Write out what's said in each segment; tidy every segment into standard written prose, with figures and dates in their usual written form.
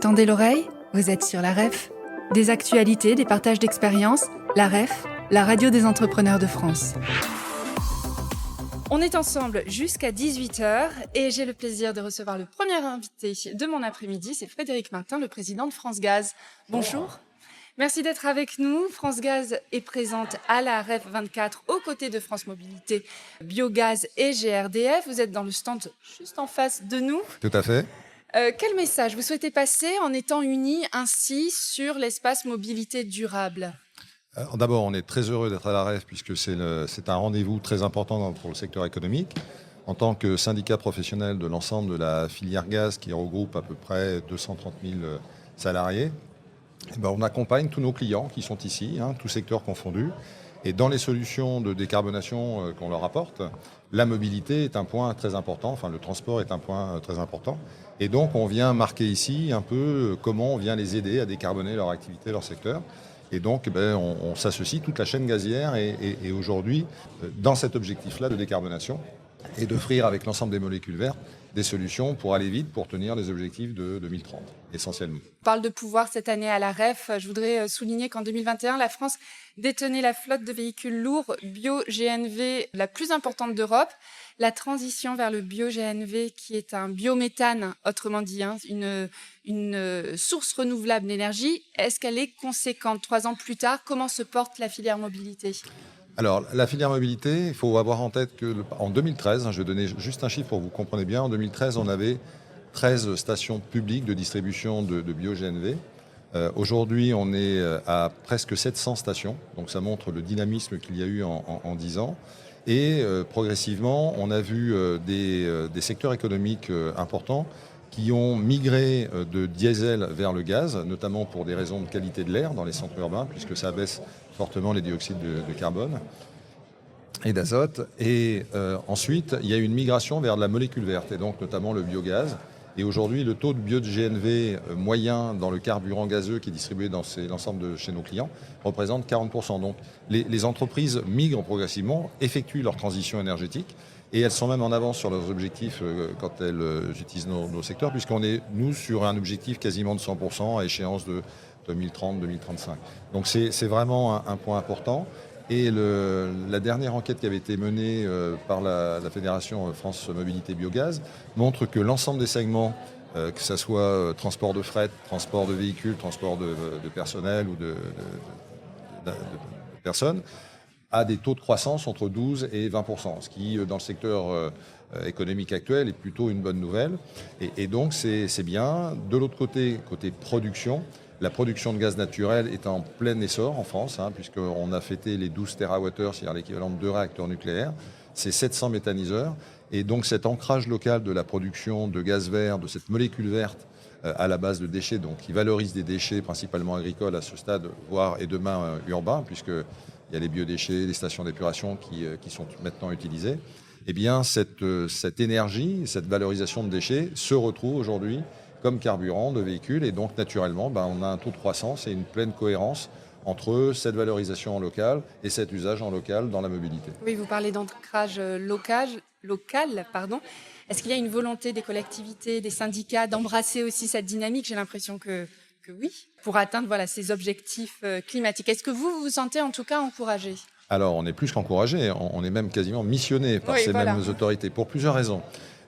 Tendez l'oreille, vous êtes sur la REF. Des actualités, des partages d'expériences, la REF, la radio des entrepreneurs de France. On est ensemble jusqu'à 18h et j'ai le plaisir de recevoir le premier invité de mon après-midi, c'est Frédéric Martin, le président de France Gaz. Bonjour. Merci d'être avec nous. France Gaz est présente à la REF 24 aux côtés de France Mobilité, Biogaz et GRDF. Vous êtes dans le stand juste en face de nous. Tout à fait. Quel message vous souhaitez passer en étant unis ainsi sur l'espace mobilité durable ? D'abord, on est très heureux d'être à la REF puisque c'est un rendez-vous très important pour le secteur économique. En tant que syndicat professionnel de l'ensemble de la filière gaz qui regroupe à peu près 230 000 salariés, on accompagne tous nos clients qui sont ici, tous secteurs confondus. Et dans les solutions de décarbonation qu'on leur apporte, la mobilité est un point très important, enfin le transport est un point très important. Et donc on vient marquer ici un peu comment on vient les aider à décarboner leur activité, leur secteur. Et donc on s'associe toute la chaîne gazière et aujourd'hui dans cet objectif-là de décarbonation et d'offrir avec l'ensemble des molécules vertes des solutions pour aller vite, pour tenir les objectifs de 2030, essentiellement. On parle de pouvoir cette année à la REF. Je voudrais souligner qu'en 2021, la France détenait la flotte de véhicules lourds bio-GNV la plus importante d'Europe. La transition vers le bio-GNV, qui est un biométhane, autrement dit, une source renouvelable d'énergie, est-ce qu'elle est conséquente 3 ans plus tard? Comment se porte la filière mobilité ? Alors, la filière mobilité, il faut avoir en tête qu'en 2013, je vais donner juste un chiffre pour que vous compreniez bien, en 2013, on avait 13 stations publiques de distribution de bio-GNV. Aujourd'hui, on est à presque 700 stations, donc ça montre le dynamisme qu'il y a eu en 10 ans. Et progressivement, on a vu des secteurs économiques importants qui ont migré de diesel vers le gaz, notamment pour des raisons de qualité de l'air dans les centres urbains, puisque ça baisse fortement les dioxydes de carbone et d'azote. Et ensuite, il y a eu une migration vers de la molécule verte, et donc notamment le biogaz. Et aujourd'hui, le taux de bio-GNV moyen dans le carburant gazeux qui est distribué dans l'ensemble de chez nos clients représente 40%. Donc les entreprises migrent progressivement, effectuent leur transition énergétique, et elles sont même en avance sur leurs objectifs quand elles utilisent nos secteurs, puisqu'on est, nous, sur un objectif quasiment de 100% à échéance de 2030-2035. Donc c'est vraiment un point important. Et la dernière enquête qui avait été menée par la Fédération France Mobilité Biogaz montre que l'ensemble des segments, que ce soit transport de fret, transport de véhicules, transport de personnel ou de personnes, a des taux de croissance entre 12 et 20%, ce qui, dans le secteur économique actuel, est plutôt une bonne nouvelle. Et donc, c'est bien. De l'autre côté, côté production, la production de gaz naturel est en plein essor en France, puisqu'on a fêté les 12 TWh, c'est-à-dire l'équivalent de 2 réacteurs nucléaires. C'est 700 méthaniseurs. Et donc, cet ancrage local de la production de gaz vert, de cette molécule verte, à la base de déchets, donc qui valorise des déchets principalement agricoles à ce stade, voire et demain urbains, puisqu'il y a les biodéchets, les stations d'épuration qui sont maintenant utilisées. Eh bien, cette énergie, cette valorisation de déchets se retrouve aujourd'hui comme carburant de véhicules. Et donc, naturellement, on a un taux de croissance et une pleine cohérence entre cette valorisation en local et cet usage en local dans la mobilité. Oui, vous parlez d'ancrage local. Est-ce qu'il y a une volonté des collectivités, des syndicats d'embrasser aussi cette dynamique ? J'ai l'impression que oui, pour atteindre ces objectifs climatiques. Est-ce que vous vous sentez en tout cas encouragé ? Alors, on est plus qu'encouragé, on est même quasiment missionné par ces mêmes autorités, pour plusieurs raisons.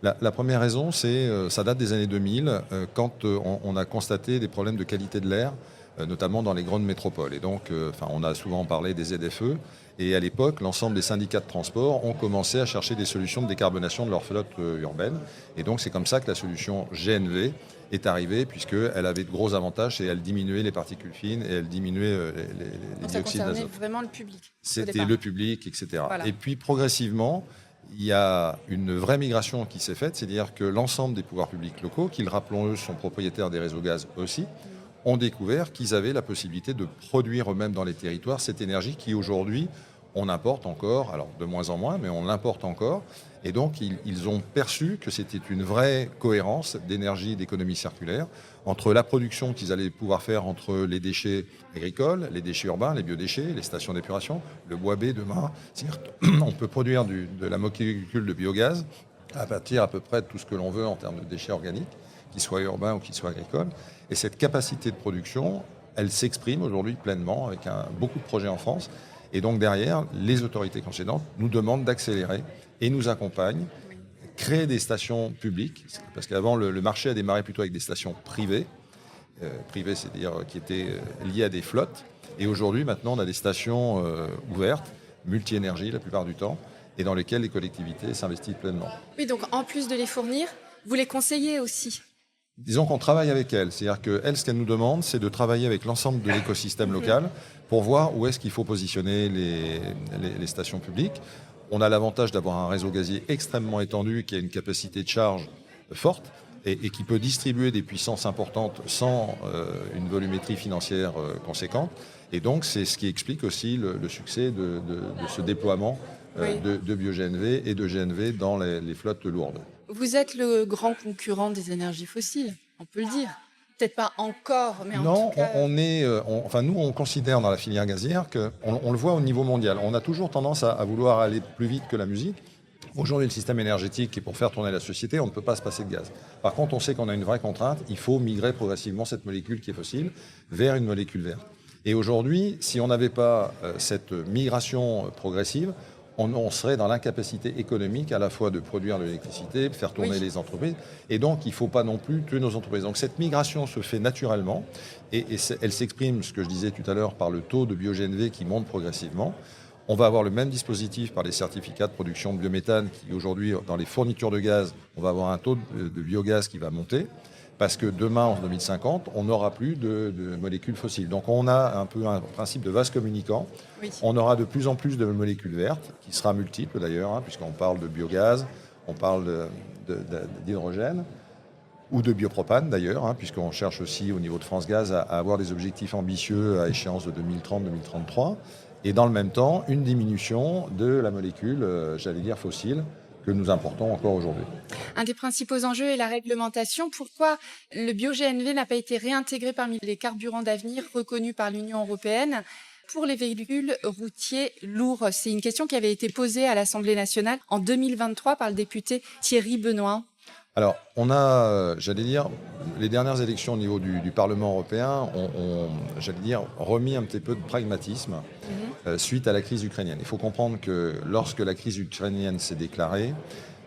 La première raison, c'est ça date des années 2000, quand on a constaté des problèmes de qualité de l'air, notamment dans les grandes métropoles. Et donc, on a souvent parlé des ZFE. Et à l'époque, l'ensemble des syndicats de transport ont commencé à chercher des solutions de décarbonation de leur flotte urbaine. Et donc, c'est comme ça que la solution GNV est arrivée, puisqu'elle avait de gros avantages et elle diminuait les particules fines et elle diminuait les dioxydes d'azote. Ça concernait vraiment le public. C'était le public, etc. Voilà. Et puis, progressivement, il y a une vraie migration qui s'est faite, c'est-à-dire que l'ensemble des pouvoirs publics locaux, qui, rappelons-le, sont propriétaires des réseaux gaz aussi, ont découvert qu'ils avaient la possibilité de produire eux-mêmes dans les territoires cette énergie qui, aujourd'hui, on importe encore, alors de moins en moins, mais on l'importe encore. Et donc, ils ont perçu que c'était une vraie cohérence d'énergie et d'économie circulaire entre la production qu'ils allaient pouvoir faire entre les déchets agricoles, les déchets urbains, les biodéchets, les stations d'épuration, le bois B demain. C'est-à-dire qu'on peut produire de la molécule de biogaz à partir à peu près de tout ce que l'on veut en termes de déchets organiques. qu'ils soient urbains ou qu'ils soient agricoles. Et cette capacité de production, elle s'exprime aujourd'hui pleinement avec beaucoup de projets en France. Et donc derrière, les autorités concédantes nous demandent d'accélérer et nous accompagnent, créer des stations publiques, parce qu'avant le marché a démarré plutôt avec des stations privées, c'est-à-dire qui étaient liées à des flottes. Et aujourd'hui, maintenant, on a des stations ouvertes, multi-énergie la plupart du temps, et dans lesquelles les collectivités s'investissent pleinement. Oui, donc en plus de les fournir, vous les conseillez aussi. Disons qu'on travaille avec elles. C'est-à-dire qu'elles, ce qu'elles nous demandent, c'est de travailler avec l'ensemble de l'écosystème local pour voir où est-ce qu'il faut positionner les stations publiques. On a l'avantage d'avoir un réseau gazier extrêmement étendu qui a une capacité de charge forte et qui peut distribuer des puissances importantes sans une volumétrie financière conséquente. Et donc, c'est ce qui explique aussi le succès de ce déploiement de BioGNV et de GNV dans les flottes lourdes. Vous êtes le grand concurrent des énergies fossiles, on peut le dire. Peut-être pas encore, mais en tout cas... Nous, on considère dans la filière gazière qu'on le voit au niveau mondial. On a toujours tendance à vouloir aller plus vite que la musique. Aujourd'hui, le système énergétique, et pour faire tourner la société, on ne peut pas se passer de gaz. Par contre, on sait qu'on a une vraie contrainte. Il faut migrer progressivement cette molécule qui est fossile vers une molécule verte. Et aujourd'hui, si on n'avait pas cette migration progressive, on serait dans l'incapacité économique à la fois de produire de l'électricité, de faire tourner les entreprises. Et donc, il ne faut pas non plus tuer nos entreprises. Donc, cette migration se fait naturellement et elle s'exprime, ce que je disais tout à l'heure, par le taux de BioGNV qui monte progressivement. On va avoir le même dispositif par les certificats de production de biométhane qui, aujourd'hui, dans les fournitures de gaz, on va avoir un taux de biogaz qui va monter. Parce que demain, en 2050, on n'aura plus de molécules fossiles. Donc on a un peu un principe de vase communicant. Oui. On aura de plus en plus de molécules vertes, qui sera multiple d'ailleurs, puisqu'on parle de biogaz, on parle d'hydrogène, ou de biopropane d'ailleurs, puisqu'on cherche aussi au niveau de France Gaz à avoir des objectifs ambitieux à échéance de 2030-2033. Et dans le même temps, une diminution de la molécule, fossile, que nous importons encore aujourd'hui. Un des principaux enjeux est la réglementation. Pourquoi le bio-GNV n'a pas été réintégré parmi les carburants d'avenir reconnus par l'Union européenne pour les véhicules routiers lourds? C'est une question qui avait été posée à l'Assemblée nationale en 2023 par le député Thierry Benoît. Alors, on a, les dernières élections au niveau du Parlement européen ont remis un petit peu de pragmatisme suite à la crise ukrainienne. Il faut comprendre que lorsque la crise ukrainienne s'est déclarée,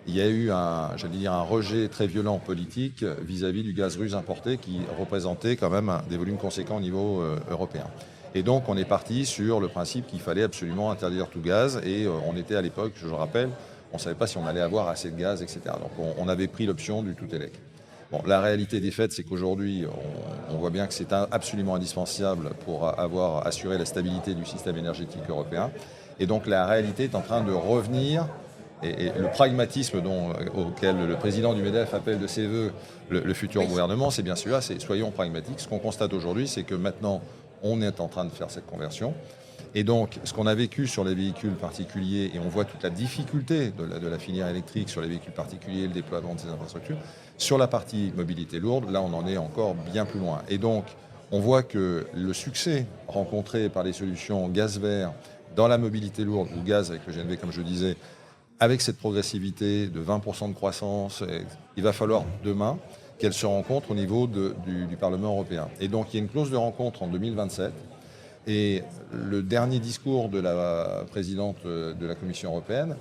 il y a eu un rejet très violent politique vis-à-vis du gaz russe importé qui représentait quand même des volumes conséquents au niveau européen. Et donc, on est parti sur le principe qu'il fallait absolument interdire tout gaz et on était à l'époque, je le rappelle, on ne savait pas si on allait avoir assez de gaz, etc. Donc on avait pris l'option du tout-élec. Bon, la réalité des faits, c'est qu'aujourd'hui, on voit bien que c'est absolument indispensable pour avoir assuré la stabilité du système énergétique européen. Et donc la réalité est en train de revenir, et le pragmatisme auquel le président du MEDEF appelle de ses voeux le futur gouvernement, c'est bien celui-là, c'est soyons pragmatiques. Ce qu'on constate aujourd'hui, c'est que maintenant, on est en train de faire cette conversion. Et donc, ce qu'on a vécu sur les véhicules particuliers, et on voit toute la difficulté de la filière électrique sur les véhicules particuliers, le déploiement de ces infrastructures, sur la partie mobilité lourde, là, on en est encore bien plus loin. Et donc, on voit que le succès rencontré par les solutions gaz vert dans la mobilité lourde, ou gaz avec le GNV, comme je disais, avec cette progressivité de 20% de croissance, il va falloir demain qu'elle se rencontre au niveau du Parlement européen. Et donc, il y a une clause de rencontre en 2027. Et le dernier discours de la présidente de la Commission européenne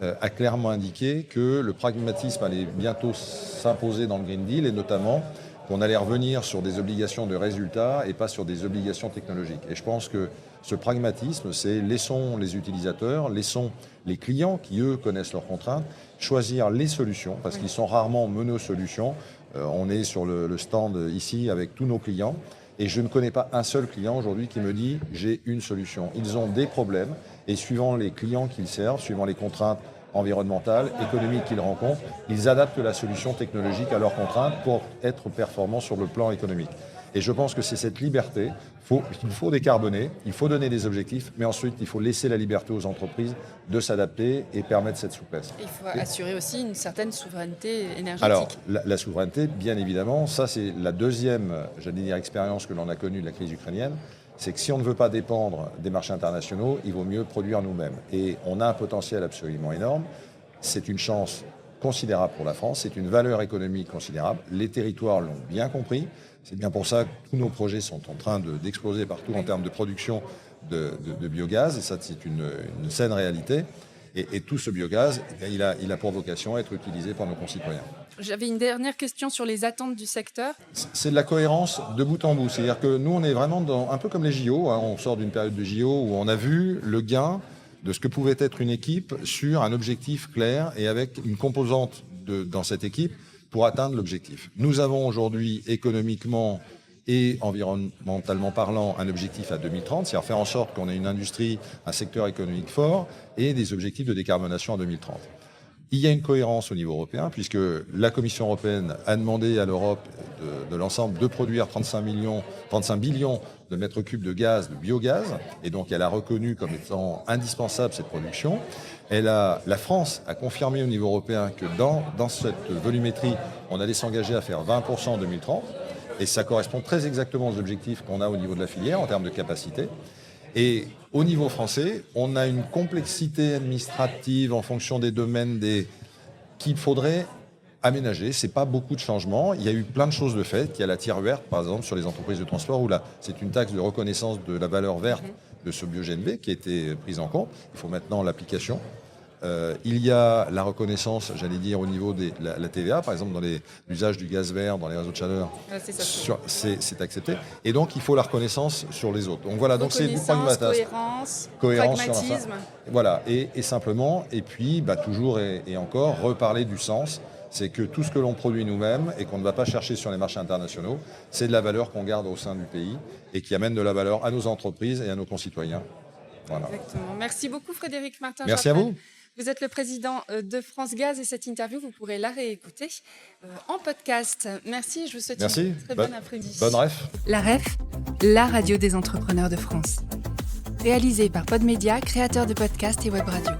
a clairement indiqué que le pragmatisme allait bientôt s'imposer dans le Green Deal et notamment qu'on allait revenir sur des obligations de résultats et pas sur des obligations technologiques. Et je pense que ce pragmatisme, c'est laissons les utilisateurs, laissons les clients qui, eux, connaissent leurs contraintes, choisir les solutions parce qu'ils sont rarement monosolutions. On est sur le stand ici avec tous nos clients. Et je ne connais pas un seul client aujourd'hui qui me dit « j'ai une solution ». Ils ont des problèmes et suivant les clients qu'ils servent, suivant les contraintes environnementales, économiques qu'ils rencontrent, ils adaptent la solution technologique à leurs contraintes pour être performants sur le plan économique. Et je pense que c'est cette liberté. Il faut décarboner, il faut donner des objectifs, mais ensuite il faut laisser la liberté aux entreprises de s'adapter et permettre cette souplesse. Il faut assurer aussi une certaine souveraineté énergétique. Alors, la souveraineté, bien évidemment, ça c'est la deuxième, expérience que l'on a connue de la crise ukrainienne, c'est que si on ne veut pas dépendre des marchés internationaux, il vaut mieux produire nous-mêmes. Et on a un potentiel absolument énorme. C'est une chance considérable pour la France, c'est une valeur économique considérable. Les territoires l'ont bien compris. C'est bien pour ça que tous nos projets sont en train d'exploser partout en termes de production de biogaz. Et ça, c'est une saine réalité. Et tout ce biogaz, il a pour vocation à être utilisé par nos concitoyens. J'avais une dernière question sur les attentes du secteur. C'est de la cohérence de bout en bout. C'est-à-dire que nous, on est vraiment un peu comme les JO. Hein, on sort d'une période de JO où on a vu le gain de ce que pouvait être une équipe sur un objectif clair et avec une composante dans cette équipe pour atteindre l'objectif. Nous avons aujourd'hui économiquement et environnementalement parlant un objectif à 2030, c'est-à-dire faire en sorte qu'on ait une industrie, un secteur économique fort et des objectifs de décarbonation en 2030. Il y a une cohérence au niveau européen puisque la Commission européenne a demandé à l'Europe de l'ensemble de produire 35 billions de mètres cubes de gaz, de biogaz, et donc elle a reconnu comme étant indispensable cette production. La France a confirmé au niveau européen que dans cette volumétrie, on allait s'engager à faire 20% en 2030, et ça correspond très exactement aux objectifs qu'on a au niveau de la filière en termes de capacité. Et au niveau français, on a une complexité administrative en fonction des domaines qu'il faudrait aménager. C'est pas beaucoup de changements. Il y a eu plein de choses de fait. Il y a la tiare verte, par exemple, sur les entreprises de transport, où là, c'est une taxe de reconnaissance de la valeur verte de ce bio-GNV qui a été prise en compte. Il faut maintenant l'application. Il y a la reconnaissance, j'allais dire, au niveau de la TVA, par exemple, dans l'usage du gaz vert, dans les réseaux de chaleur. C'est accepté. Et donc, il faut la reconnaissance sur les autres. Donc voilà, donc c'est du cohérence, pragmatisme. Voilà, et simplement, et puis toujours et encore, reparler du sens. C'est que tout ce que l'on produit nous-mêmes et qu'on ne va pas chercher sur les marchés internationaux, c'est de la valeur qu'on garde au sein du pays et qui amène de la valeur à nos entreprises et à nos concitoyens. Voilà. Exactement. Merci beaucoup Frédéric Martin. Merci à vous. Vous êtes le président de France Gaz et cette interview, vous pourrez la réécouter en podcast. Merci, je vous souhaite une très bonne après-midi. Bonne REF. La REF, la radio des entrepreneurs de France. Réalisée par Podmedia, créateur de podcasts et web radio.